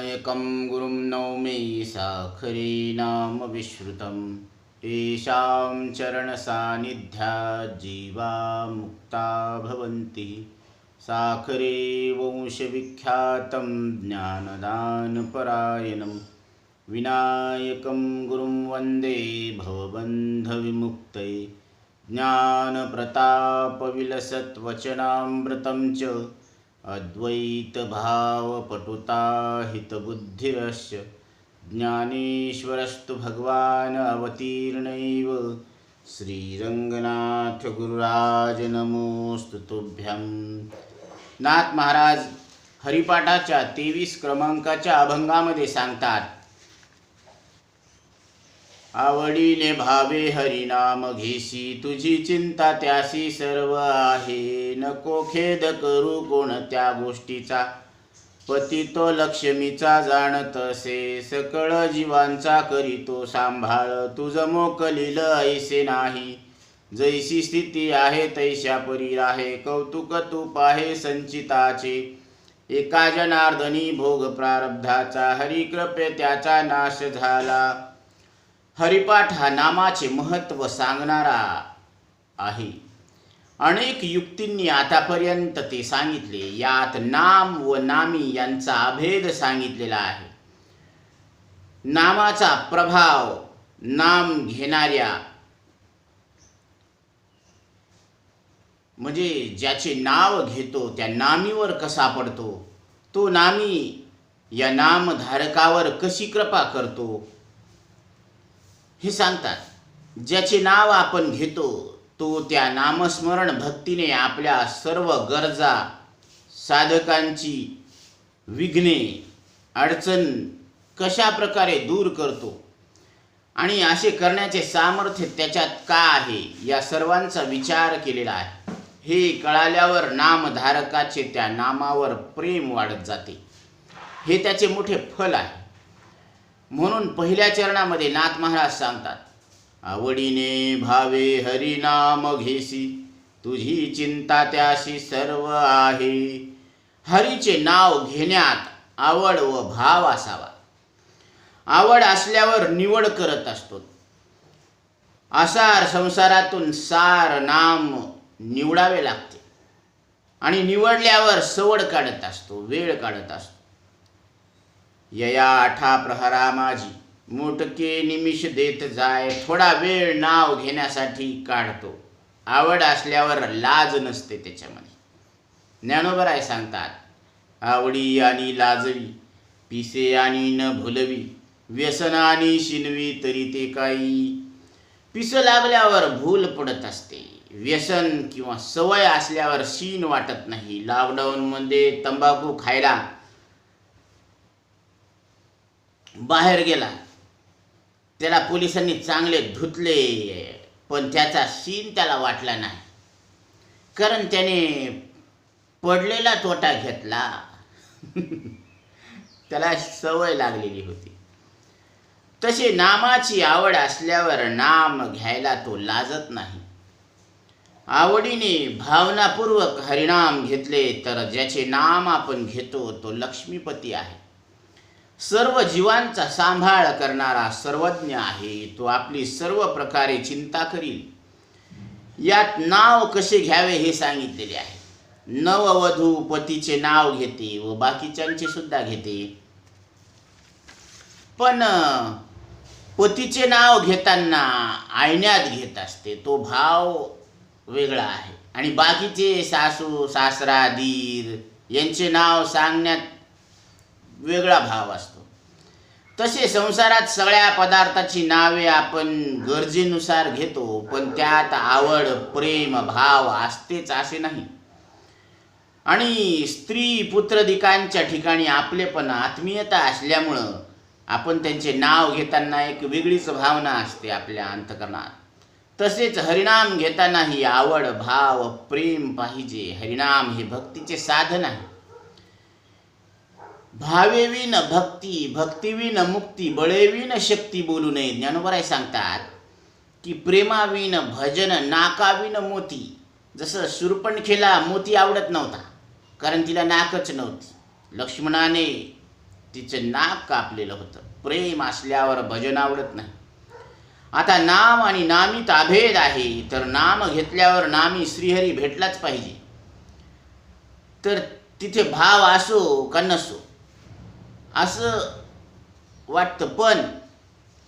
विनायकं गुरुं नौमि साखरे नाम विश्रुतम् येषां चरणसान्निध्यात् जीवा मुक्ता भवन्ति। साखरे वंशविख्यातं ज्ञानदानपरायणं विनायकं गुरुं वन्दे भवबन्धविमुक्तये। ज्ञानप्रतापविलसत्वचनामृतं च अद्वैतभावपटुता हितबुद्धिरस्य ज्ञानेश्वरस्तु भगवान् अवतीर्णैव श्रीरंगनाथ गुरुराज नमोस्तु तुभ्यं। नाथ महाराज हरिपाठाच्या 23 क्रमांकाच्या अभंगामध्ये सांगतात, आवडीने भावे हरिनाम घेसी, तुझी चिंता त्यासी सर्व आहे। नको खेद करू कोणत्या गोष्टीचा, पती तो लक्ष्मीचा जाणत असे। सकळ जीवांचा करीतो सांभाळ, तुझ मोकलील ऐसे नाही। जैसी स्थिती आहे तैशा परी राहे, कौतुक तू पाहे संचिताचे। एका जनार्दनी भोग प्रारब्धाचा, हरिकृपे त्याचा नाश झाला। हरिपाठ हा नामाचे महत्त्व सांगणारा आहे। अनेक युक्तींनी आतापर्यंत ते सांगितले। यात नाम व नामी यांचा अभेद सांगितलेला आहे। नामाचा प्रभाव नाम घेणाऱ्या म्हणजे ज्याचे नाव घेतो त्या नामीवर कसा पडतो, तो नामी या नामधारकावर कशी कृपा करतो हे सांगतात। ज्याचे नाव आपण घेतो तो त्या नामस्मरण भक्तीने आपल्या सर्व गरजा, साधकांची विघ्ने, अडचण कशा प्रकारे दूर करतो आणि असे करण्याचे सामर्थ्य त्याच्यात का आहे, या सर्वांचा विचार केलेला आहे। हे कळाल्यावर नामधारकाचे त्या नामावर प्रेम वाढत जाते। हे त्याचे मोठे फल आहे। म्हणून पहिल्या चरणामध्ये नाथ महाराज सांगतात, आवडीने भावे हरिनाम घेसी, तुझी चिंता त्याशी सर्व आहे। हरीचे नाव घेण्यात आवड व भाव असावा। आवड असल्यावर निवड करत असतो। आसार संसारातून सार नाम निवडावे लागते आणि निवडल्यावर सवड काढत असतो, वेळ काढत असतो। यया आठा प्रहरा माझी, मोटके निमिष देत जाय। थोडा वेळ नाव घेण्यासाठी काढतो। आवड असल्यावर लाज नसते त्याच्यामध्ये। ज्ञानोबराय सांगतात, आवडी आणि लाजवी, पिसे आणि न भुलवी, व्यसन आणि शिनवी तरी ते काही। पिस लागल्यावर भूल पडत असते, व्यसन किंवा सवय असल्यावर शीन वाटत नाही। लॉकडाऊनमध्ये तंबाखू खायला बाहेर गेला, त्याला पोलिसांनी चांगले धुतले, पण त्याचा शीन त्याला वाटला नाही, कारण त्याने पडलेला तोटा घेतला। त्याला सवय लागलेली होती। तसे नामाची आवड असल्यावर नाम घ्यायला तो लाजत नाही। आवडीने भावनापूर्वक हरिनाम घेतले तर ज्याचे नाम आपण घेतो तो लक्ष्मीपती आहे। सर्व जीवांचा सांभाळ करणारा सर्वज्ञ आहे। तो आपली सर्व प्रकारे चिंता करील। यात नाव कसे घ्यावे हे सांगितलेले आहे। नववधू पतीचे नाव घेते व बाकीच्यांचे सुद्धा घेते, पण पतीचे नाव घेताना आयण्यात घेत असते, तो भाव वेगळा आहे। आणि बाकीचे सासू सासरा दीर यांचे नाव सांगण्यात वेगळा भाव असतो। तसे संसारात सगळ्या पदार्थाची नावे आपण गरजेनुसार घेतो, पण त्यात आवड, प्रेम, भाव असतेच असे नाही। आणि स्त्री पुत्रदिकांच्या ठिकाणी आपलेपण, आत्मीयता असल्यामुळं आपण त्यांचे नाव घेताना एक वेगळीच भावना असते आपल्या अंतःकरणात। तसेच हरिनाम घेतानाही आवड, भाव, प्रेम पाहिजे। हरिनाम हे भक्तीचे साधन आहे। भावेविन भक्ती, भक्तीविन मुक्ती, बळेविन शक्ती बोलू नये। ज्ञानोबराय सांगतात की प्रेमाविन भजन, नाकाविन मोती। जसं शूर्पणखेला मोती आवडत नव्हता, कारण तिला नाकच नव्हती। लक्ष्मणाने तिचं नाक कापलेलं होतं. प्रेम असल्यावर भजन आवडत नाही. आता नाम आणि नामीत अभेद आहे, तर नाम घेतल्यावर नामी श्रीहरी भेटलाच पाहिजे. तर तिथे भाव असो का नसो असं वाटतं. पण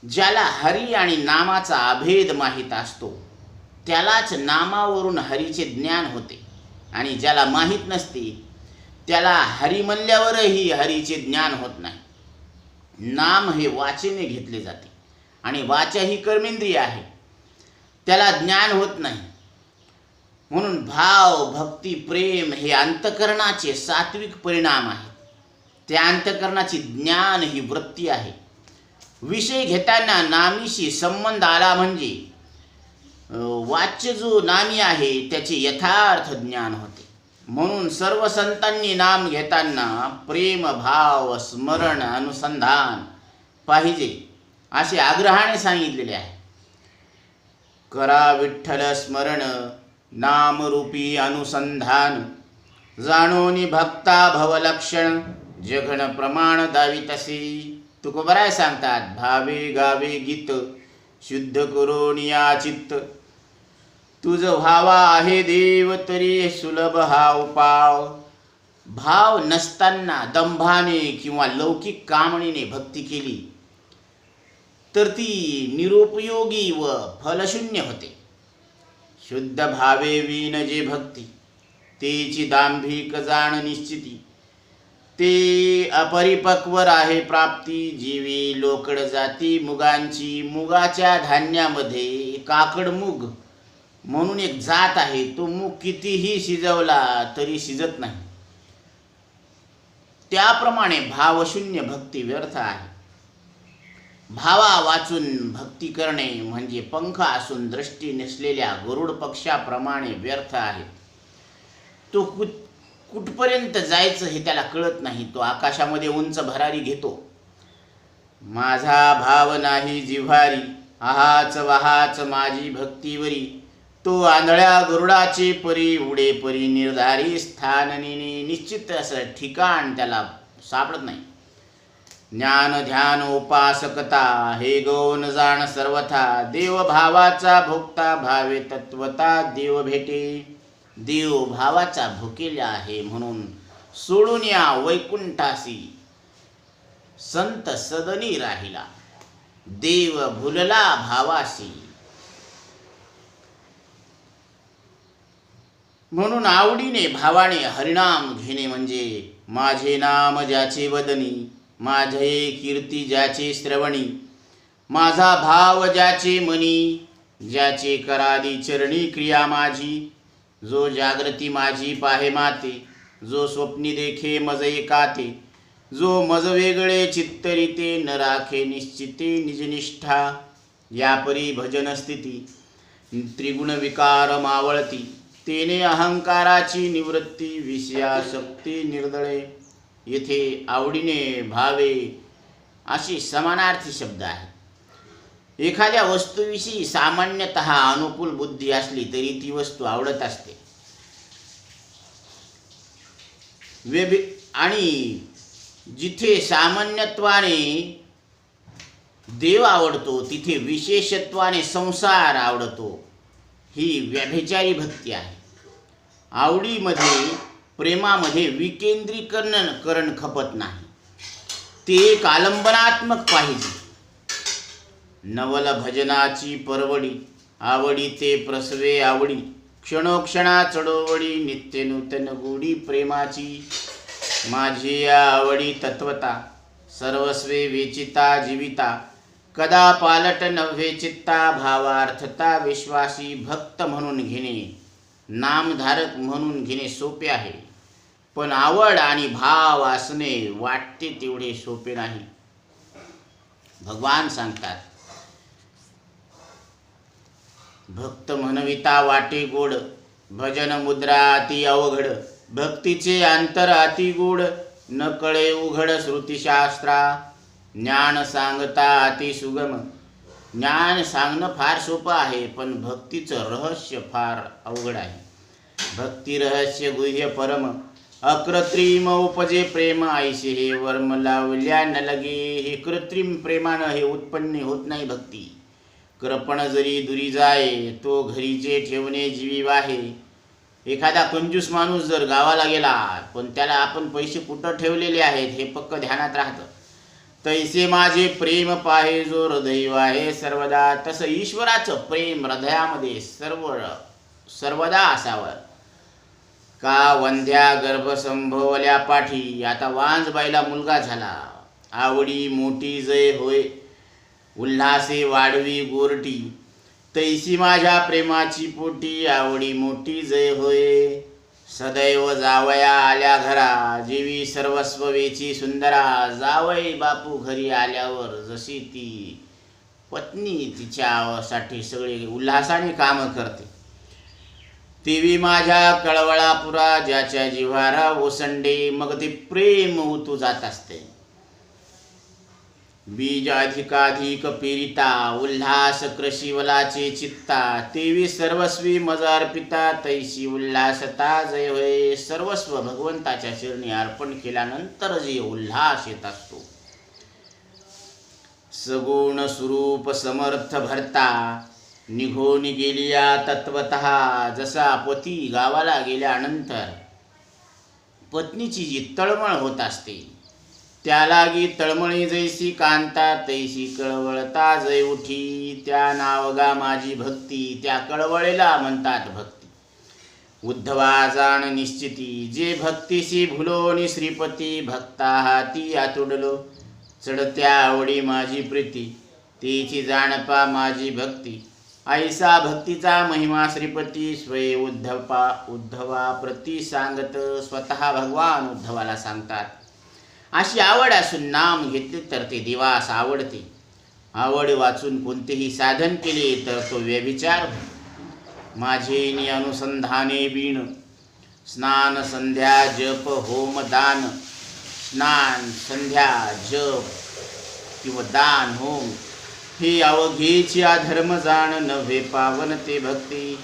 ज्याला हरी आणि नामाचा अभेद माहीत असतो त्यालाच नामावरून हरीचे ज्ञान होते, आणि ज्याला माहीत नसते त्याला हरी म्हणल्यावरही हरीचे ज्ञान होत नाही. नाम हे वाचेने घेतले जाते, आणि वाचा ही कर्मेंद्रिय आहे, त्याला ज्ञान होत नाही. म्हणून भाव, भक्ती, प्रेम हे अंतकरणाचे सात्विक परिणाम आहेत. त्या अंतकरणाची ज्ञान ही वृत्ती आहे. विषय घेताना नामीशी संबंध आला म्हणजे वाच्य जो नामी आहे त्याचे यथार्थ ज्ञान होते. म्हणून सर्व संतांनी नाम घेताना प्रेम, भाव, स्मरण, अनुसंधान पाहिजे असे आग्रहाने सांगितलेले आहे. करा विठ्ठल स्मरण, नामरूपी अनुसंधान, जाणोनी भक्ता भवलक्षण, जघन प्रमाण दावितसी. तुकोबराय सांगतात, भावे गावे गीत, शुद्ध करोनिया चित्त, तुझ व्हावा आहे देव तरी सुलभ हा उपाव. भाव नसताना दंभाने किंवा लौकिक कामणीने भक्ती केली तर ती निरुपयोगी व फलशून्य होते. शुद्ध भावे विन जे भक्ती, तेची दांभिक जाण निश्चिती, ते अपरिपक्व आहे प्राप्ती. जीवी लोकड जाती मुगांची, मुगाच्या धान्यामध्ये काकड मूग म्हणून एक जात आहे. तो मूग कितीही शिजवला तरी शिजत नाही. त्याप्रमाणे भावशून्य भक्ती व्यर्थ आहे. भावा वाचून भक्ती करणे म्हणजे पंख असून दृष्टी नसलेल्या गरुड पक्षाप्रमाणे व्यर्थ आहे. तो कुठपर्यंत जायचं हे त्याला कळत नाही. तो आकाशामध्ये उंच भरारी घेतो. माझा भाव नाही जिव्हारी, आहाच वहाच माझी भक्तीवरी, तो आंधळ्या गरुडाचे परी, उडे परी निर्धारी स्थान नेणे. निश्चित असं ठिकाण त्याला सापडत नाही. ज्ञान ध्यान उपासकता, हे गौन जाण सर्वथा, देव भावाचा भोगता, भावे तत्वता देव भेटे. देव भावाचा भुकेला आहे म्हणून सोडून या वैकुंठासी, संत सदनी राहिला, देव भुलला भावासी. म्हणून आवडीने भावाने हरिनाम घेणे म्हणजे माझे नाम ज्याचे वदनी, माझे कीर्ती ज्याचे श्रवणी, माझा भाव ज्याचे मनी, ज्याचे करादी चरणी क्रिया माझी, जो जागृती माझी पाहे माते, जो स्वप्नी देखे मज एकाते, जो मज वेगळे चित्तरिते, न राखे निश्चिते निजनिष्ठा. यापरी भजन स्थिती, त्रिगुण विकार मावळती, तेने अहंकाराची निवृत्ती, विषयासक्ती निर्दळे. येथे आवडीने भावे अशी समानार्थी शब्द आहेत. एखाद्या वस्तूविषयी सामान्यतः अनुकूल बुद्धी असली तरी ती वस्तू आवडत असते. आणि जिथे सामान्यत्वाने देव आवडतो तिथे विशेषत्वाने संसार आवडतो. ही व्यभिचारी आहे. आवडीमध्ये, प्रेमामध्ये विकेंद्रीकरण खपत नाही. ते एक आलंबनात्मक पाहिजे. नवल भजनाची परवडी, आवडी ते प्रसवे आवडी, क्षणोक्षणा चढोवडी, नित्य नूतन गोडी प्रेमाची. माझी या आवडी तत्वता, सर्वस्वे वेचिता जीविता, कदा पालट नव्हे चित्ता, भावार्थता विश्वासी. भक्त म्हणून घेणे, नामधारक म्हणून घेणे सोपे आहे, पण आवड आणि भाव असणे वाटते तेवढे सोपे नाही. भगवान सांगतात, भक्त म्हणविता वाटे गोड, भजन मुद्रा अति अवघड, भक्तीचे अंतर अति गूढ, न कळे उघड श्रुतिशास्त्रा, ज्ञान सांगता अति सुगम. ज्ञान सांगणं फार सोपं आहे, पण भक्तीचं रहस्य फार अवघड आहे. भक्ती रहस्य गुह्य परम, अकृत्रिम उपजे प्रेम ऐसे हे वर्म लावल्या न लगे. हे कृत्रिम प्रेमानं हे उत्पन्न होत नाही भक्ती. कृपण जरी दुरी जाय तो घरीचे ठेवणे जीवी वाहे. एखादा कंजूस माणूस जर गावाला गेला पण त्याला आपण पैसे कुठं ठेवलेले आहेत हे पक्क ध्यानात राहतं. तैसे माझे प्रेम पाहे जो हृदय आहे सर्वदा. तसं ईश्वराचं प्रेम हृदयामध्ये सर्वदा असावं. का वंध्या गर्भ संभवल्या पाठी. आता वांजबाईला मुलगा झाला. आवडी मोठी जय होय उल्हासे वाढवी गोरटी. तैसी माझ्या प्रेमाची पोटी आवडी मोठी जय होय. सदैव जावया आल्या घरा जीवी सर्वस्व वेची सुंदरा. जावई बापू घरी आल्यावर जशी ती पत्नी तिच्यासाठी सगळे उल्हासाने काम करते. तेवी माझ्या कळवळापुरा ज्याच्या जिव्हारा ओसंडे. मग ते प्रेम उतू जात असते. बीज अधिकाधिक पेरिता उल्हास कृषीवलाचे चित्ता. तेवी सर्वस्वी मज अर्पिता तैशी उल्हासता जय होय. सर्वस्व भगवंताच्या चरणी अर्पण केल्यानंतर जे उल्हास येत असतो. सगुण स्वरूप समर्थ भरता निघून गेलिया तत्वतः. जसा पती गावाला गेल्यानंतर पत्नीची जी तळमळ होत असते त्यालागी तळमळी जैसी कांता तैसी कळवळता जय उठी. त्या नावगा माझी भक्ती त्या कळवळेला म्हणतात भक्ती. उद्धवा जाण निश्चिती जे भक्तीशी भुलोनी श्रीपती. भक्ता हाती आतुडलो चढत्या आवडी माझी प्रीती. तेची जाणपा माझी भक्ती. ऐसा भक्तीचा महिमा श्रीपती. स्वय उद्धवा प्रती सांगत. स्वतः भगवान उद्धवाला सांगतात. अशी आवड असून नाम घेतले तर ते देवास आवडते. आवड वाचून कोणतेही साधन केले तर तो व्यभिचार. माझे अनुसंधाने बीण स्नान संध्या जप होम दान. स्नान संध्या जप किंवा दान होम हे अवघेची अधर्म जाण. नव्हे पावन ते भक्ती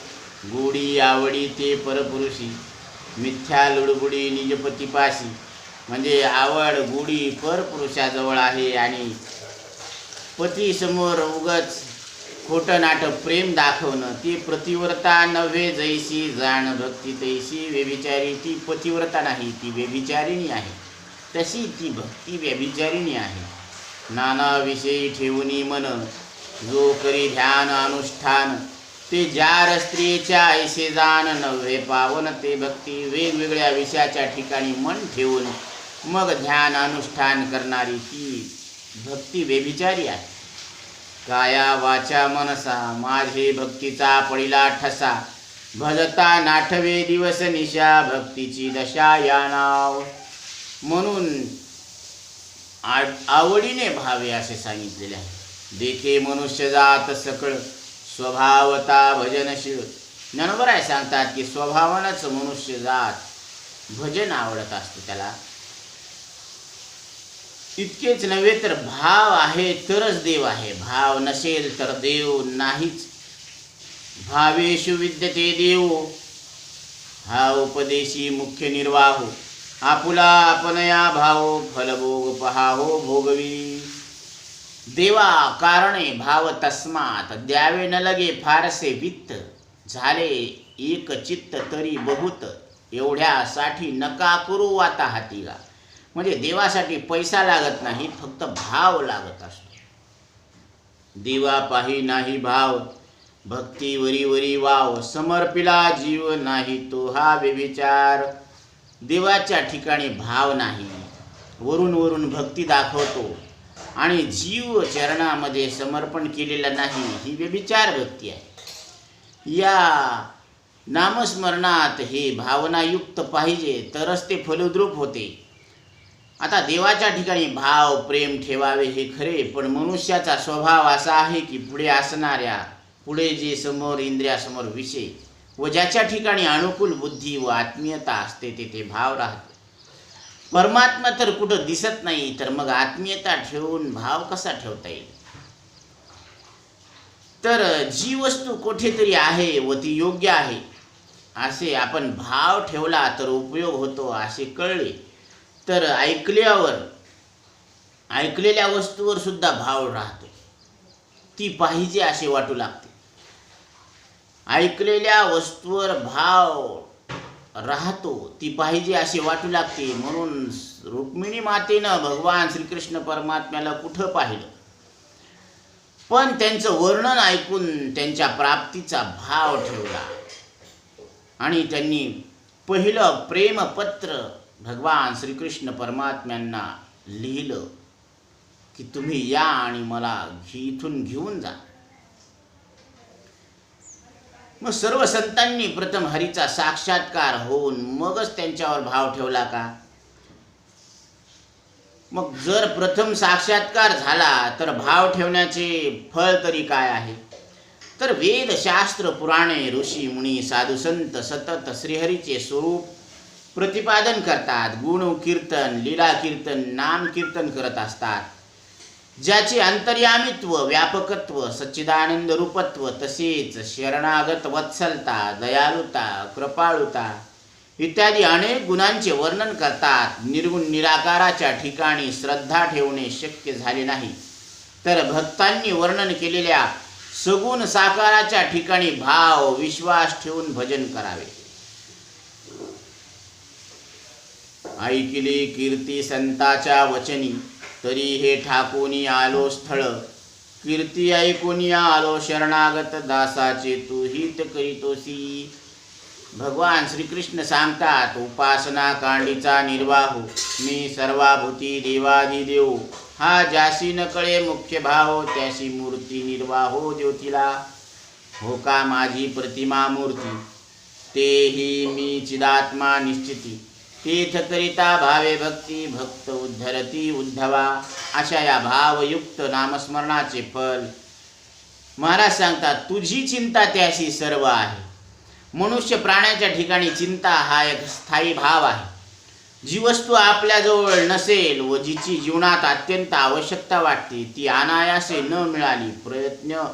गोडी आवडी ते परपुरुषी. मिथ्या लुडबुडी निजपतीपाशी. म्हणजे आवड गुढी परपुरुषाजवळ आहे आणि पती समोर उगच खोटं नाटक प्रेम दाखवणं ती प्रतिव्रता नव्हे. जैसी जाण भक्ती तैसी व्यभिचारी. ती पतिव्रता नाही ती व्यभिचारिणी आहे. तशी ती भक्ती व्यभिचारिणी आहे. नाना विषयी ठेवूनी मन जो करी ध्यान अनुष्ठान. ते जार स्त्रीच्या ऐसे जाण नव्हे पावन ते भक्ती. वेगवेगळ्या विषयाच्या ठिकाणी मन ठेवून मग ध्यान अनुष्ठान करणारी ती भक्ती व्यभिचारी आहे. काया वाचा मनसा माझे भक्तीचा पडिला ठसा. भजता नाठवे दिवस निशा भक्तीची दशा या नाव. म्हणून आवडीने भावे असे सांगितलेले आहे. देखे मनुष्य जात सकळ स्वभावता भजनशील. ज्ञानोबराय सांगतात की स्वभावानंच मनुष्य जात भजन आवडत असते त्याला. इतकेच नव्हे तर भाव आहे तरच देव आहे. भाव नसेल तर देव नाहीच. भावेषु विद्यते देव हा उपदेशी मुख्य निर्वाह. आपुला आपणया भाव फलभोग पहाहो भोगवी. देवा कारणे भाव तस्मात द्यावे न लगे फारसे वित्त. झाले एक चित्त तरी बहुत एवढ्यासाठी नका करू आता हातीला. म्हणजे देवासाठी पैसा लागत नाही फक्त भाव लागत असतो. देवा पाही नाही भाव भक्ती वरी वरी वाव. समर्पिला जीव नाही तो हा व्यभिचार. देवाच्या ठिकाणी भाव नाही. वरून वरून भक्ती दाखवतो आणि जीव चरणामध्ये समर्पण केलेलं नाही ही व्यभिचार भक्ती आहे. या नामस्मरणात हे भावनायुक्त पाहिजे तरच ते फलद्रूप होते. आता देवाच्या ठिकाणी भाव प्रेम ठेवावे हे खरे पण मनुष्याचा स्वभाव असा आहे की पुढे जे समोर इंद्रियासमोर विषय व ज्याच्या ठिकाणी अनुकूल बुद्धी व आत्मीयता असते तेथे भाव राहतो. परमात्मा तर कुठं दिसत नाही तर मग आत्मीयता ठेवून भाव कसा ठेवता येईल. तर जी वस्तू कुठेतरी आहे व ती योग्य आहे असे आपण भाव ठेवला तर उपयोग होतो असे कळले तर ऐकलेल्या वस्तूवर सुद्धा भाव राहतो, ती पाहिजे असे वाटू लागते. ऐकलेल्या वस्तूवर भाव राहतो, ती पाहिजे असे वाटू लागते. म्हणून रुक्मिणी मातेनं भगवान श्रीकृष्ण परमात्म्याला कुठं पाहिलं, पण त्यांचं वर्णन ऐकून त्यांच्या प्राप्तीचा भाव ठेवला आणि त्यांनी पहिलं प्रेमपत्र भगवान श्रीकृष्ण परमात्म्यांना लिहिलं की तुम्ही या आणि मला इथून घेऊन जा. मग सर्व संतांनी प्रथम हरीचा साक्षात्कार होऊन मगच त्यांच्यावर भाव ठेवला का? मग जर प्रथम साक्षात्कार झाला तर भाव ठेवण्याचे फळ तरी काय आहे? तर वेद, शास्त्र, पुराणे, ऋषी, मुनी, साधू, संत सतत श्रीहरीचे स्वरूप प्रतिपादन करतात. गुण कीर्तन, लीला कीर्तन, नाम कीर्तन करत असतात. ज्याचे अंतर्यामित्व, व्यापकत्व, सच्चिदानंद रूपत्व, तसेच शरणागत वत्सलता, दयालुता, कृपाळुता इत्यादी अनेक गुणांचे वर्णन करतात. निर्गुण निराकाराच्या ठिकाणी श्रद्धा ठेवणे शक्य झाले नाही, तर भक्तांनी वर्णन केलेल्या सगुण साकाराच्या ठिकाणी भाव, विश्वास ठेवून भजन करावे. ऐकिले कीर्ती संताच्या वचनी, तरी हे ठाकोनी आलो स्थळ. कीर्ती ऐकोनी आलो शरणागत, दासाचे तू हित करीतोसी. भगवान श्रीकृष्ण सांगतात, उपासना कांडीचा निर्वाह, मी सर्वाभूती देवादिदेव. हा ज्यासी न कळे मुख्य भाव, त्याशी मूर्ती निर्वाहो ज्योतीला. हो का माझी प्रतिमा मूर्ती, तेही मी चिदात्मा निश्चिती. तीर्थ करिता भावे भक्ती, भक्त उद्धरती उद्धवा. अशा या भावयुक्त नामस्मरणाचे फल महाराज सांगतात, तुझी चिंता त्याशी सर्व आहे. मनुष्य प्राण्याच्या ठिकाणी चिंता हा एक स्थायी भाव आहे. जी वस्तू आपल्याजवळ नसेल व जिची जीवनात अत्यंत आवश्यकता वाटते, ती अनायासे न मिळाली, प्रयत्न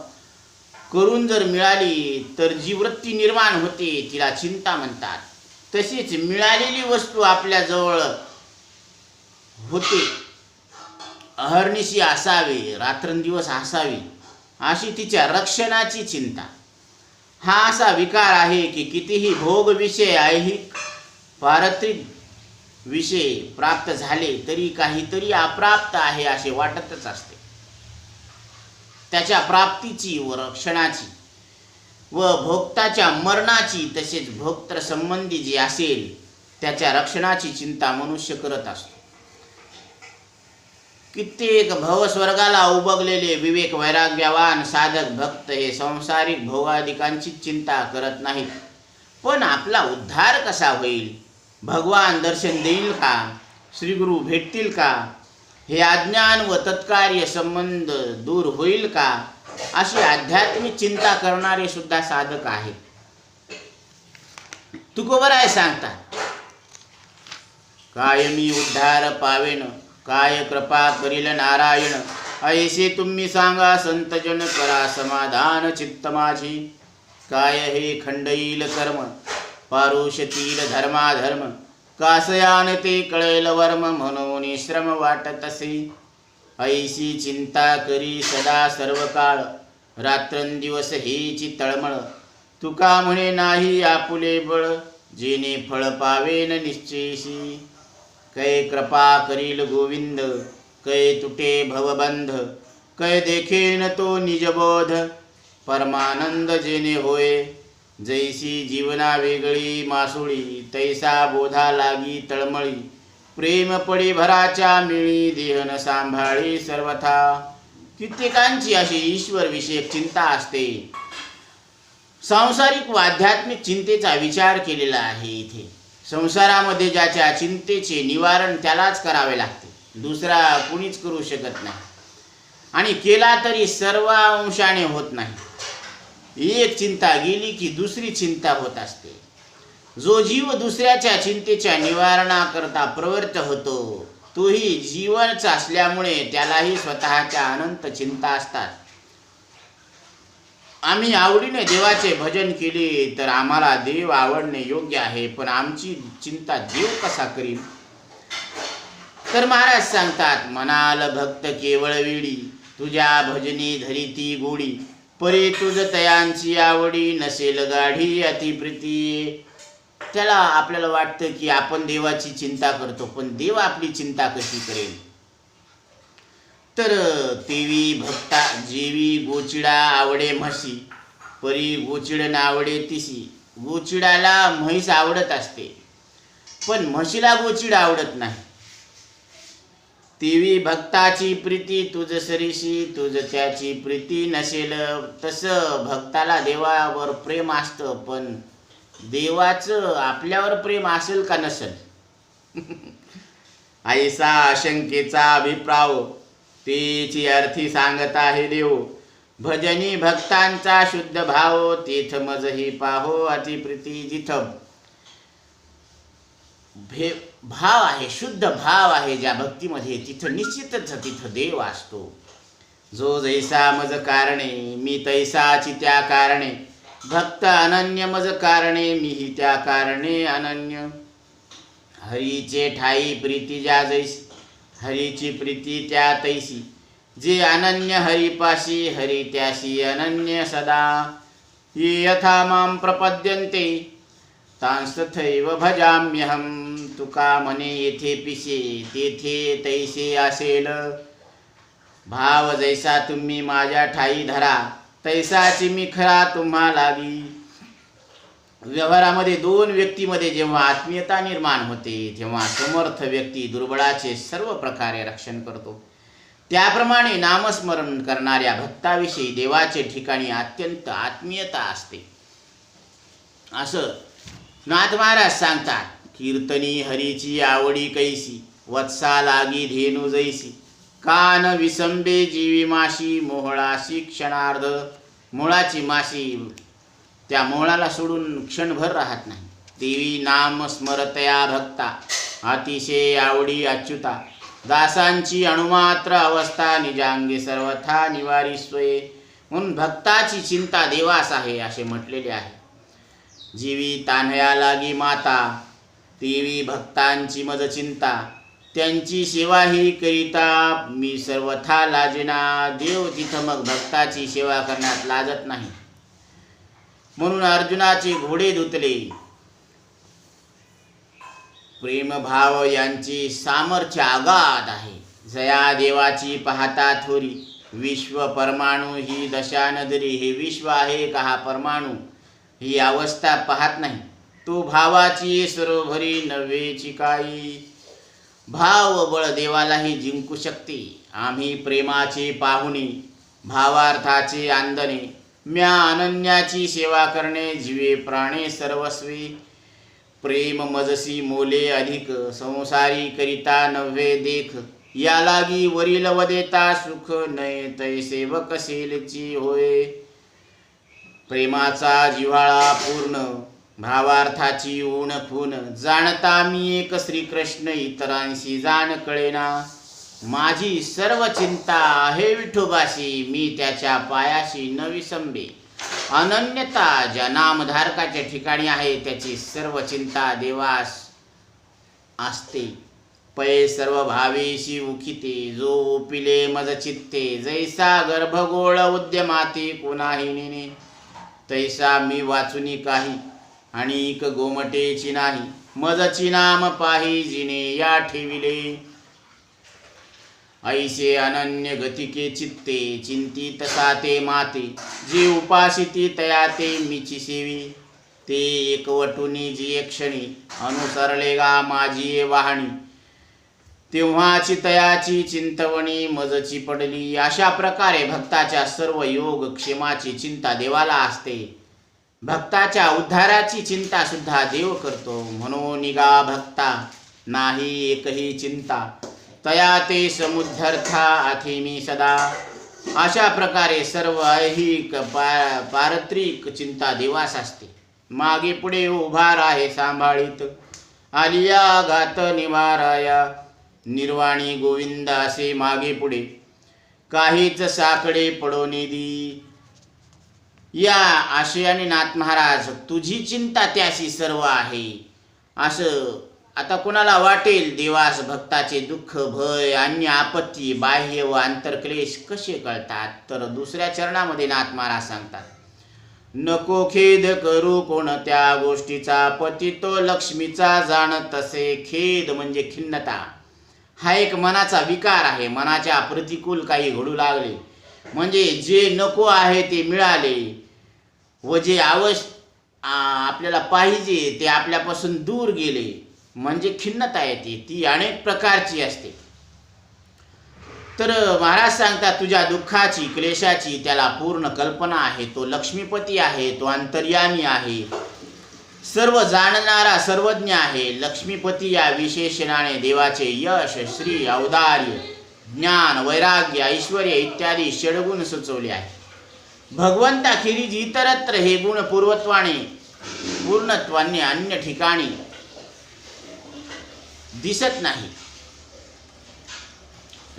करून जर मिळाली तर जी वृत्ती निर्माण होते तिला चिंता म्हणतात. तसेच मिळालेली वस्तू आपल्याजवळ होते, अहर्निशी असावी, रात्रंदिवस असावी, अशी तिच्या रक्षणाची चिंता. हा असा विकार आहे की कितीही भोग विषय, ऐहिक पारत्रिक विषय प्राप्त झाले तरी काहीतरी अप्राप्त आहे असे वाटतच असते. त्याच्या प्राप्तीची व रक्षणाची व भोक्ताच्या मरणाची, तसेच भोक्तृ संबंधी जे असेल त्याच्या रक्षणाची चिंता मनुष्य करत असतो. कित्येक भवस्वर्गाला उबगलेले विवेक वैराग्यवान साधक भक्त हे सांसारिक भोगादिकांची चिंता करत नाहीत. पण आपला उद्धार कसा होईल, भगवान दर्शन देईल का, श्रीगुरु भेटतील का, हे अज्ञान व तत्कार्य संबंध दूर होईल का, अशी आध्यात्मिक चिंता करणारे सुद्धा साधक आहेत. तुकोबराय सांगतात, काय मी उद्धार पावेन, काय कृपा करील नारायण. ऐसे तुम्ही सांगा संतजन, करा समाधान चित्त माझी. काय हे खंडईल कर्म, पारुषतील धर्माधर्म. कासयान ते कळेल वर्म, म्हणून श्रम वाटत असे. ऐशी चिंता करी सदा सर्व काळ, रात्रंदिवस हेची तळमळ. तुका म्हणे नाही आपुले बळ, जेणे फळ पावेन निश्चयशी. कै कृपा करील गोविंद, कै तुटे भवबंध. कै देखेन तो निजबोध, परमानंद जेणे होय. जैसी जीवना वेगळी मासुळी, तैसा बोधा लागी तळमळी. प्रेम पडी भराच्या मिळी, देहन सांभाळी सर्वथा. कित्येकांची अशी ईश्वर विषयक चिंता असते. सांसारिक व आध्यात्मिक चिंतेचा विचार केलेला आहे. इथे संसारामध्ये ज्याच्या चिंतेचे निवारण त्यालाच करावे लागते, दुसरा कुणीच करू शकत नाही. आणि केला तरी सर्व अंशाने होत नाही. एक चिंता गेली की दुसरी चिंता होत असते. जो जीव दुसऱ्याच्या चिंतेच्या निवारणाकरता प्रवृत्त होतो, तोही जीवनच असल्यामुळे त्यालाही स्वतःच्या अनंत चिंता असतात. आम्ही आवडीने देवाचे भजन केले तर आम्हाला देव आवडणे योग्य आहे, पण आमची चिंता देव कसा करील? तर महाराज सांगतात, म्हणाल भक्त केवळ वेडी, तुझ्या भजनी धरिती गोडी, परी तुझ तयांची आवडी, नसेल गाढी अतिप्रीती. त्याला आपल्याला वाटतं की आपण देवाची चिंता करतो, पण देव आपली चिंता कशी करेल? तर तेवी भक्ता जेवी गोचिडा आवडे म्हशी, परी गोचिड नावडे तिसी. गोचिडाला म्हैस आवडत असते, पण म्हशीला गोचिड आवडत नाही. तेवी भक्ताची प्रीती तुझ सरीशी, तुझ त्याची प्रीती नसेल. तसं भक्ताला देवावर प्रेम असतं, पण देवाचं आपल्यावर प्रेम असेल का नसेल? ऐसा अशंकेचा अभिप्राव, तेची अर्थी सांगत आहे देव. भजनी भक्तांचा शुद्ध भाव, तेथ मजही पाहो अतिप्रीती. जिथं भाव आहे, शुद्ध भाव आहे ज्या भक्तीमध्ये, तिथं निश्चितच तिथं देव असतो. जो जैसा मज कारणे, मी तैसाची त्या कारणे. भक्त अनन्य मज कारणे, मीही त्या कारणे अनन्य. हरीचे ठाई प्रीती ज्या जैसी, हरीची प्रीती त्या तैसी. जे अनन्य हरिपाशी, हरी त्याशी अनन्य सदा. ये यथा मां प्रपद्यन्ते, तांस्तथैव भजाम्यहम. तुका म्हणे येथे पिसे, तेथे तैसे असेल. भाव जैसा तुम्ही माझ्या ठाई धरा, तैसाची मी खरा तुम्हा लागी. व्यवहारामध्ये दोन व्यक्तीमध्ये जेव्हा आत्मीयता निर्माण होते, तेव्हा समर्थ व्यक्ती दुर्बळाचे सर्व प्रकारे रक्षण करतो. त्याप्रमाणे नामस्मरण करणाऱ्या भक्ताविषयी देवाचे ठिकाणी अत्यंत आत्मीयता असते. असं नाथ महाराज सांगतात, कीर्तनी हरीची आवडी कैसी, वत्सा लागी धेनु जैसी. कान विसंबे जीवी माशी, मोहळाशी क्षणार्ध. मोळाची माशी त्या मोहळाला सोडून क्षणभर राहत नाही. देवी नाम स्मरतया भक्ता, अतिशय आवडी अच्युता. दासांची अणुमात्र अवस्था, निजांगी सर्वथा निवारी स्वये. म्हणून भक्ताची चिंता देवास आहे असे म्हटलेले आहे. जीवी तान्हया लागी माता, तेवी भक्तांची मज चिंता. त्यांची सेवा ही करिता, मी सर्वथा लाजेना. देव तिथं मग भक्ताची सेवा करण्यात लाजत नाही. म्हणून अर्जुनाचे घोडे धुतले. प्रेमभाव यांची सामर्थ्य अगाध आहे. जया देवाची पाहता थोरी, विश्व परमाणू ही दशा नदरी. हे विश्व आहे का हा परमाणू, ही अवस्था पाहत नाही. तो भावाची सरोभरी नव्हेची काही. भाव बळ देवालाही जिंकू शकते. आम्ही प्रेमाचे पाहुणे, भावार्थाचे आंदणे. म्या अनन्याची सेवा करणे, जीवे प्राणे सर्वस्वी. प्रेम मजसी मोले अधिक, संसारी करिता नव्हे देख. या लागी वरील वदेता सुख, नये तैसे व कसेलची होय. प्रेमाचा जिव्हाळा पूर्ण, भावार्थाची ऊण खून. जाणता मी एक श्रीकृष्ण, इतरांशी जाण कळेना. माझी सर्व चिंता आहे विठोबाशी, मी त्याच्या पायाशी न विसंबे. अनन्यता ज्या नामधारकाच्या ठिकाणी आहे, त्याची सर्व चिंता देवास असते. पै सर्व भावेशी उखिते, जो ओपिले मज चित्ते. जैसा गर्भगोळ उद्यमाते, कोणाही नेने. तैसा मी वाचुनी काही, आणिक गोमटेची नाही. मजची नाम पाही, जिने या ठेविले. ऐसे अनन्य गतिके चित्ते, चिंतित साते माते. जे उपासिती तया ते मीची सेवी. ते एकवटुनी जी क्षणी, अनुसरले गा माझी वाहणी. तेव्हाची तयाची चिंतवणी, मजची पडली. अशा प्रकारे भक्ताच्या सर्व योग क्षेमाची चिंता देवाला असते. भक्ताच्या उद्धाराची चिंता सुद्धा देव करतो. म्हणून निगा भक्ता, नाही एकही चिंता. तया ते समुद्धर्था अथेमी सदा. अशा प्रकारे सर्व ऐहिक पारत्रिक चिंता देवास असते. मागे पुढे उभा राहे सांभाळीत, आलिया घात निवाराया. निर्वाणी गोविंद असे मागे पुढे, काहीच साकडे पडो निधी. या आशयाने नाथ महाराज तुझी चिंता त्याशी सर्व आहे असं आता कोणाला वाटेल. देवास भक्ताचे दुःख, भय, अन्य आपत्ती, बाह्य व आंतरक्लेश कसे कळतात, तर दुसऱ्या चरणामध्ये नाथ महाराज सांगतात, नको खेद करू कोणत्या गोष्टीचा, पती तो लक्ष्मीचा जाण तसे. खेद म्हणजे खिन्नता, हा एक मनाचा विकार आहे. मनाच्या प्रतिकूल काही घडू लागले म्हणजे जे नको आहे ते मिळाले व जे आपल्याला पाहिजे ते आपल्यापासून दूर गेले म्हणजे खिन्नता येते. ती अनेक प्रकारची असते. तर महाराज सांगतात तुझ्या दुःखाची, क्लेशाची त्याला पूर्ण कल्पना आहे. तो लक्ष्मीपती आहे, तो अंतर्यामी आहे, सर्व जाणणारा, सर्वज्ञ आहे. लक्ष्मीपती या विशेषणाने देवाचे यश, श्री, औदार्य, ज्ञान, वैराग्य, ऐश्वर्य इत्यादी षडगुण सुचवले आहे. भगवंताखेरीज इतरत्र हे गुण पूर्णत्वाने अन्य ठिकाणी दिसत नाही.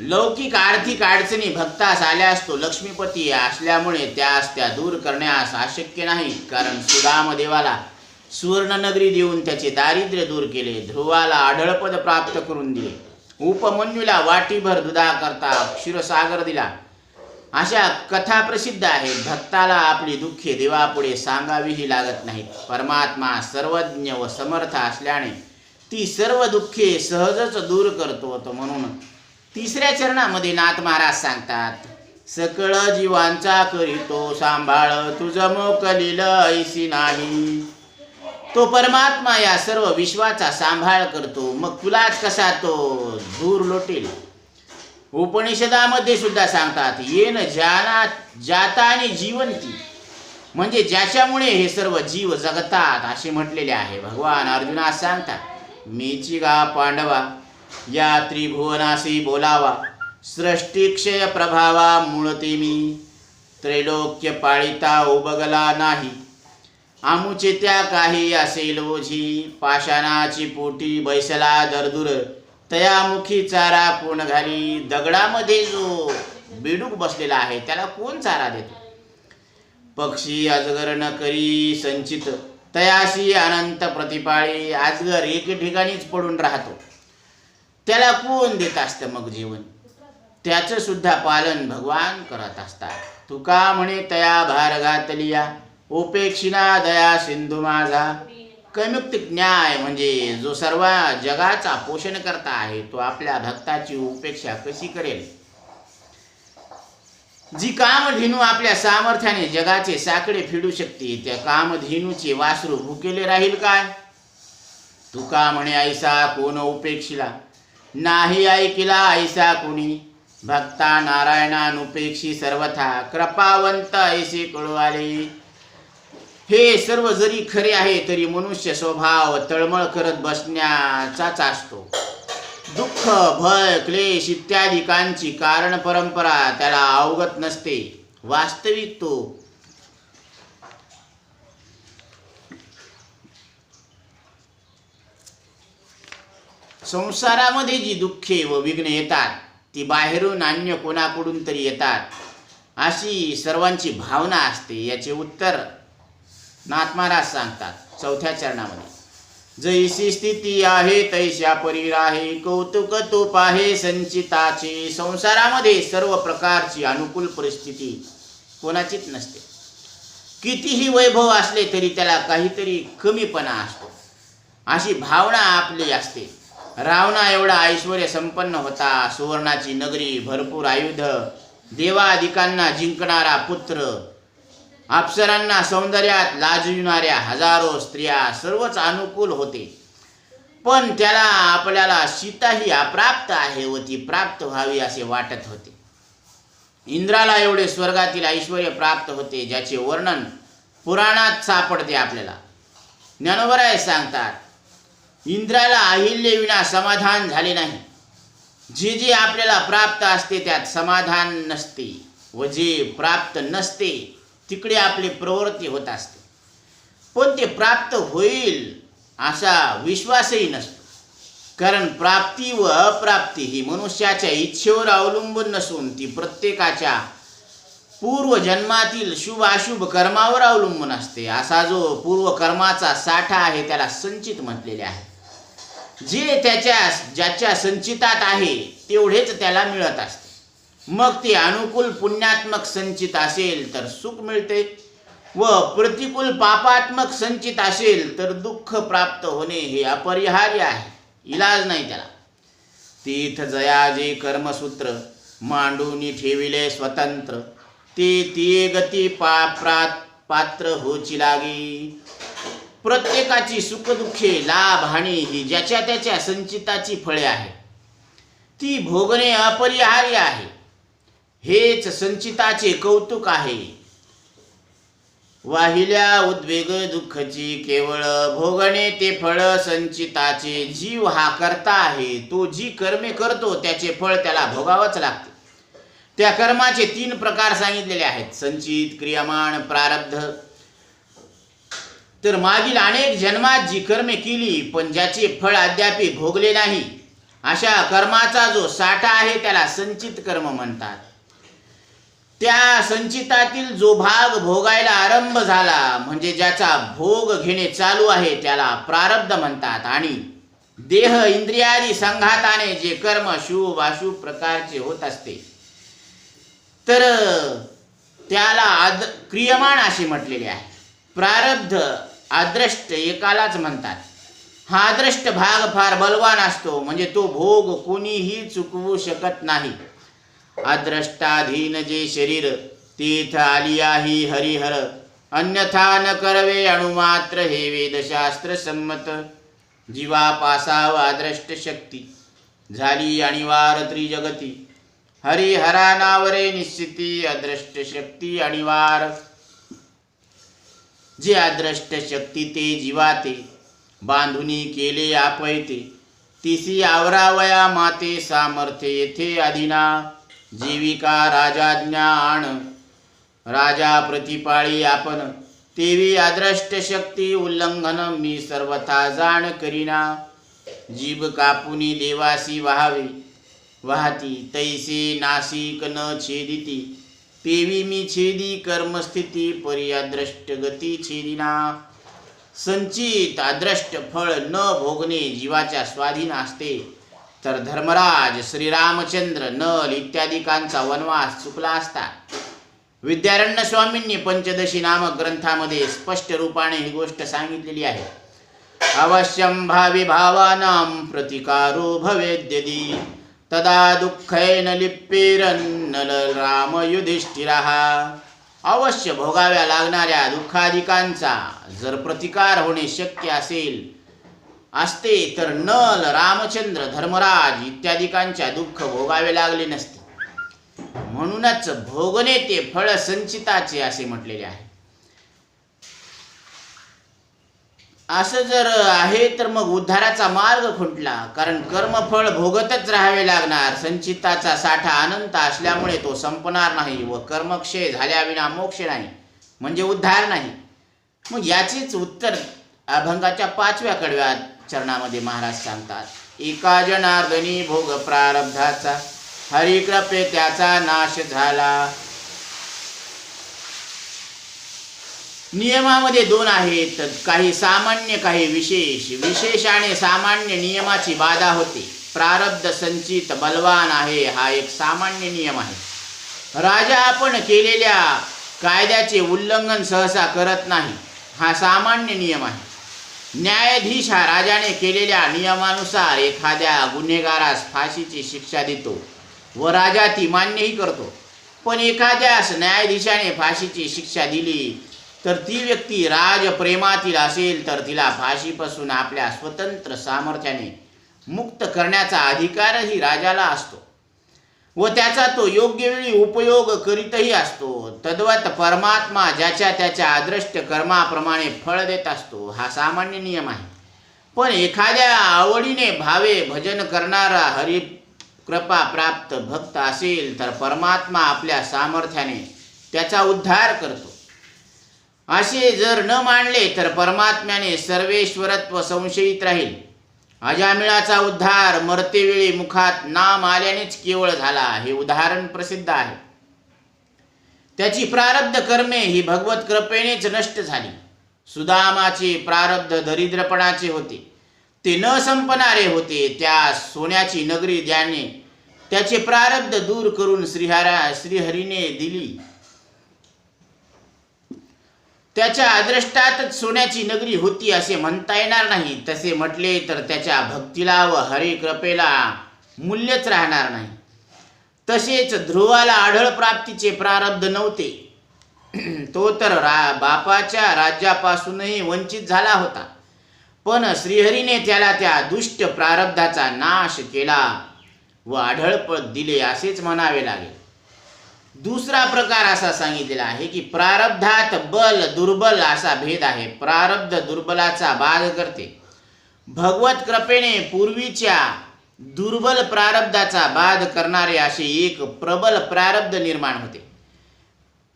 लौकिक आर्थिक अडचणी भक्तास आल्यास तो लक्ष्मीपती असल्यामुळे त्या दूर करण्यास अशक्य नाही. कारण सुदामदेवाला सुवर्णनगरी देऊन त्याचे दारिद्र्य दूर केले, ध्रुवाला आढळपद प्राप्त करून दिले, उपमन्यूला वाटीभर दुधाकरता क्षीरसागर दिला, अशा कथा प्रसिद्ध आहेत. भक्ताला आपली दुःखे देवापुढे सांगावीही लागत नाहीत. परमात्मा सर्वज्ञ व समर्थ असल्याने ती सर्व दुःखे सहजच दूर करतो. तो म्हणून तिसऱ्या चरणामध्ये नाथ महाराज सांगतात, सकळ जीवांचा करीतो सांभाळ, तुझ मोकलील ऐसी नाही. तो परमात्मा या सर्व विश्वाचा सांभाळ करतो, मग तुलाच कसा तो दूर लोटेल. उपनिषदामध्ये सुद्धा सांगतात, येन जाता आणि जीवंती, म्हणजे ज्याच्यामुळे हे सर्व जीव जगतात असे म्हटलेले आहे. भगवान अर्जुनास सांगतात, मीची गा पांडवा या त्रिभुवनासी बोलावा, सृष्टिक्षय प्रभावा मूळते मी, त्रैलोक्य पाळिता उबगला नाही, आमुचे त्या काही असेल ओझी, पाषाणाची पोटी बैसला दरदूर, तयामुखी चारा कोण घाली. दगडामध्ये जो बेडूक बसलेला आहे त्याला कोण चारा देतो. पक्षी अजगर न करी संचित, तयाशी अनंत प्रतिपाळी. अजगर एके ठिकाणीच पडून राहतो, त्याला कोण देत असतं मग जेवण. त्याचं सुद्धा पालन भगवान करत असतात. तुका म्हणे तया भार घातलिया, उपेक्षिना दया सिंधू माझा. कैमुक्तिक न्याय म्हणजे जो सर्व जगाचा पोषण करता आहे तो आपल्या भक्ताची उपेक्षा कशी करेल. जी कामधेनू आपल्या सामर्थ्याने जगाचे साकडे फिडू शकते, त्या कामधेनूचे वासरू भुकेले राहील काय. तुका म्हणे ऐसा कोण उपेक्षिला, नाही ऐकिला ऐसा कोणी. भक्ता नारायणानुपेक्षी सर्वथा, कृपावंत ऐसे कळू आले. हे सर्व जरी खरे आहे तरी मनुष्य स्वभाव तळमळ करत बसण्याचाच असतो. दुःख, भय, क्लेश इत्यादिकांची कारण परंपरा त्याला अवगत नसते. वास्तविक तो संसारामध्ये जी दुःखे व विघ्ने येतात ती बाहेरून अन्य कोणाकडून तरी येतात अशी सर्वांची भावना असते. याचे उत्तर नाथ महाराज सांगतात चौथ्या चरणामध्ये, जैसी स्थिती आहे तैशा परी राहे, कौतुक तो पाहे संचिताचे. संसारामध्ये सर्व प्रकारची अनुकूल परिस्थिती कोणाचीच नसते. कितीही वैभव असले तरी त्याला काहीतरी कमीपणा असतो अशी भावना आपली असते. रावणा एवढा ऐश्वर्य संपन्न होता, सुवर्णाची नगरी, भरपूर आयुध, देवादिकांना जिंकणारा पुत्र, अप्सरांना सौंदर्यात लाजविणाऱ्या हजारो स्त्रिया, सर्वच अनुकूल होते. पण त्याला आपल्याला सीता ही अप्राप्त आहे व ती प्राप्त व्हावी असे वाटत होते. इंद्राला एवढे स्वर्गातील ऐश्वर्य प्राप्त होते ज्याचे वर्णन पुराणात सापडते आपल्याला. ज्ञानोबराय सांगतात, इंद्राला अहिल्याविना समाधान झाले नाही. जे जे आपल्याला प्राप्त असते त्यात समाधान नसते व जे प्राप्त नसते तिकडे आपली प्रवृत्ती होत असते. पण ते प्राप्त होईल असा विश्वासही नसतो. कारण प्राप्ती व अप्राप्ती ही मनुष्याच्या इच्छेवर अवलंबून नसून ती प्रत्येकाच्या पूर्वजन्मातील शुभ अशुभ कर्मावर अवलंबून असते. असा जो पूर्वकर्माचा साठा आहे त्याला संचित म्हटलेले आहे. जे ज्याच्या संचितात आहे तेवढेच त्याला मिळत असते. मग ते अनुकूल पुण्यात्मक संचित असेल तर सुख मिळते व प्रतिकूल पापात्मक संचित असेल तर दुःख प्राप्त होणे हे अपरिहार्य आहे, इलाज नाही त्याला. तीर्थ जया जे कर्मसूत्र मांडून ठेविले स्वतंत्र, ते गती पात्र होची लागी. प्रत्येकाची सुखदुःखे लाभ हानी ही ज्याच्या त्याच्या संचिताची फळे आहे, ती भोगणे अपरिहार्य आहे. हेच संचिताचे कौतुक आहे. वाहिल्या उद्वेग दुःखची केवळ भोगणे ते फळ संचिताचे. जीव हा करता आहे, तो जी कर्मे करतो त्याचे फळ त्याला भोगावंच लागते. त्या कर्माचे 3 प्रकार सांगितलेले आहेत, संचित, क्रियमाण, प्रारब्ध. तर मागील अनेक जन्मात जी कर्मे केली पण ज्याचे फळ अद्याप भोगले नाही, अशा कर्माचा जो साठा आहे त्याला संचित कर्म म्हणतात. त्या संचितातील जो भाग भोगायला आरंभ झाला म्हणजे ज्याचा भोग घेणे चालू आहे त्याला प्रारब्ध म्हणतात. आणि देह इंद्रियादी संघाताने जे कर्म शुभ अशुभ प्रकारचे होत असते तर त्याला क्रियमाण असे म्हटलेले आहे. प्रारब्ध अदृष्ट एकालाच म्हणतात. हा अदृष्ट भाग फार बलवान असतो, म्हणजे तो भोग कोणीही चुकवू शकत नाही. अद्रष्टाधीन जे शरीर तीर्थ आलियाही हरिहर, अन्यथा न करवे अणुमात्र हे वेदशास्त्र संमत. जीवापासाव अद्रष्ट शक्ती झाली अणिवार त्रिजगती, हरिहरा नावरे निश्चिती अद्रष्ट शक्ती अणिवार. जे अद्रष्ट शक्ती ते जीवाते बांधुनी केले आपयते, तिसी आवरावया माते सामर्थ्य येथे अधीना. जीविका राजाज्ञा आण राजा प्रतिपाळी आपण, तेवी अद्रष्ट शक्ती उल्लंघन मी सर्वथा जाण करीना. जीभ कापुनी देवासी वाहावे वाहती, तैसे नासिक न छेदिती, तेवी मी छेदी कर्मस्थिती परी अद्रष्ट गती छेदिना. संचित अद्रष्ट फळ न भोगणे जीवाच्या स्वाधीन असते. तर धर्मराज श्रीरामचंद्र नल इत्यादिकांचा वनवास चुकला असता. विद्यारण्य स्वामींनी पंचदशी नामक ग्रंथामध्ये स्पष्ट रूपाने ही गोष्ट सांगितलेली आहे. अवश्यम भावी भावानां प्रतिकारो भवेद्यदि, तदा दुःखैन लिप्पेरन्नल राम युधिष्ठिरः. अवश्य भोगाव्या लागणाऱ्या दुःखादिकांचा जर प्रतिकार होणे शक्य असते तर नल, रामचंद्र, धर्मराज इत्यादिकांच्या दुःख भोगावे लागले नसते. म्हणूनच भोगणे ते फळ संचिताचे असे म्हटलेले आहे. असं जर आहे तर मग उद्धाराचा मार्ग खुंटला, कारण कर्मफळ भोगतच राहावे लागणार. संचिताचा साठा अनंत असल्यामुळे तो संपणार नाही व कर्मक्षय झाल्याविना मोक्ष नाही, म्हणजे उद्धार नाही. मग याचेच उत्तर अभंगाच्या 5व्या कडव्यात चरणामध्ये महाराज सांगतात. एका जनार्दनी भोग प्रारब्धाचा, हरिकृपे त्याचा नाश झाला. नियमामध्ये 2 आहेत, काही सामान्य काही विशेष. विशेषाने सामान्य नियमाची बाधा होते. प्रारब्ध संचित बलवान आहे हा एक सामान्य नियम आहे. राजा आपण केलेल्या कायद्याचे उल्लंघन सहसा करत नाही, हा सामान्य नियम आहे. न्यायाधीश हा राजाने केलेल्या नियमानुसार एखाद्या गुन्हेगारास फाशीची शिक्षा देतो व राजा ती मान्यही करतो. पण एखाद्यास न्यायाधीशाने फाशीची शिक्षा दिली तर ती व्यक्ती राजप्रेमातील असेल तर तिला फाशीपासून आपल्या स्वतंत्र सामर्थ्याने मुक्त करण्याचा अधिकारही राजाला असतो व त्याचा तो योग्य वेळी उपयोग करीतही असतो. तद्वत परमात्मा ज्याच्या त्याच्या अदृष्ट कर्माप्रमाणे फळ देत असतो, हा सामान्य नियम आहे. पण एखाद्या आवडीने भावे भजन करणारा हरिकृपा प्राप्त भक्त असेल तर परमात्मा आपल्या सामर्थ्याने त्याचा उद्धार करतो. असे जर न मानले तर परमात्म्याने सर्वेश्वरत्व संशयित राहील. अजामिळाचा उद्धार मरतेवेळी मुखात नाम आल्यानेच केवळ झाला, हे उदाहरण प्रसिद्ध आहे. त्याची प्रारब्ध कर्मे ही भगवत कृपेनेच नष्ट झाली. सुदामाचे प्रारब्ध दरिद्रपणाचे होते, ते न संपणारे होते. त्या सोन्याची नगरी ज्याने त्याचे प्रारब्ध दूर करून श्रीहरीने दिली, त्याच्या अदृष्टातच सोन्याची नगरी होती असे म्हणता येणार नाही. तसे म्हटले तर त्याच्या भक्तीला व हरी कृपेला मूल्यच राहणार नाही. तसेच ध्रुवाला आढळ प्राप्तीचे प्रारब्ध नव्हते. तो तर बापाच्या राज्यापासूनही वंचित झाला होता, पण श्रीहरीने त्याला त्या दुष्ट प्रारब्धाचा नाश केला व आढळपद दिले असेच म्हणावे लागेल. दुसरा प्रकार असा सांगितलेला आहे की प्रारब्धात बल दुर्बल असा भेद आहे. प्रारब्ध दुर्बलाचा बाध करते. भगवत कृपेने पूर्वीच्या दुर्बल प्रारब्धाचा बाध करणारे असे एक प्रबल प्रारब्ध निर्माण होते.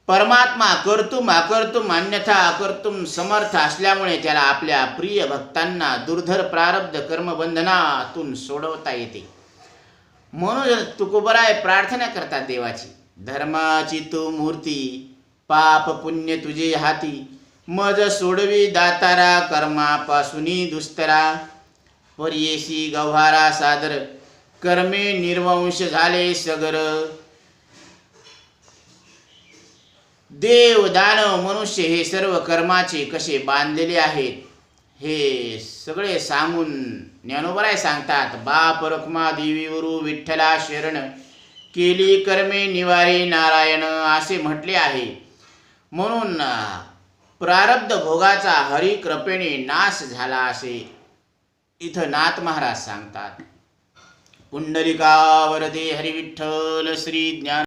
परमात्मा कर्तुम अकर्तुम अन्यथा अकर्तुम समर्थ असल्यामुळे त्याला आपल्या प्रिय भक्तांना दुर्धर प्रारब्ध कर्मबंधनातून सोडवता येते. म्हणून तुकोबराय प्रार्थना करतात देवाची, धर्माची तू मूर्ती, पाप पुण्य तुझे हाती, मज सोडवी दातारा, कर्मापासूनी दुस्तरा, पर्येसी गव्हारा सादर, कर्मे निर्वंश झाले सगर. देव दानव मनुष्य हे सर्व कर्माचे कसे बांधलेले आहेत हे सगळे सांगून ज्ञानोबराय सांगतात. बाप रखमा देवीवरू विठ्ठला शरण, केली कर्मे निवारे नारायण असे म्हटले आहे. म्हणून प्रारब्ध भोगाचा हरी कृपेने नाश झाला असे इथं नाथ महाराज सांगतात. पुंडलिका वरदे हरी विठ्ठल श्री ज्ञान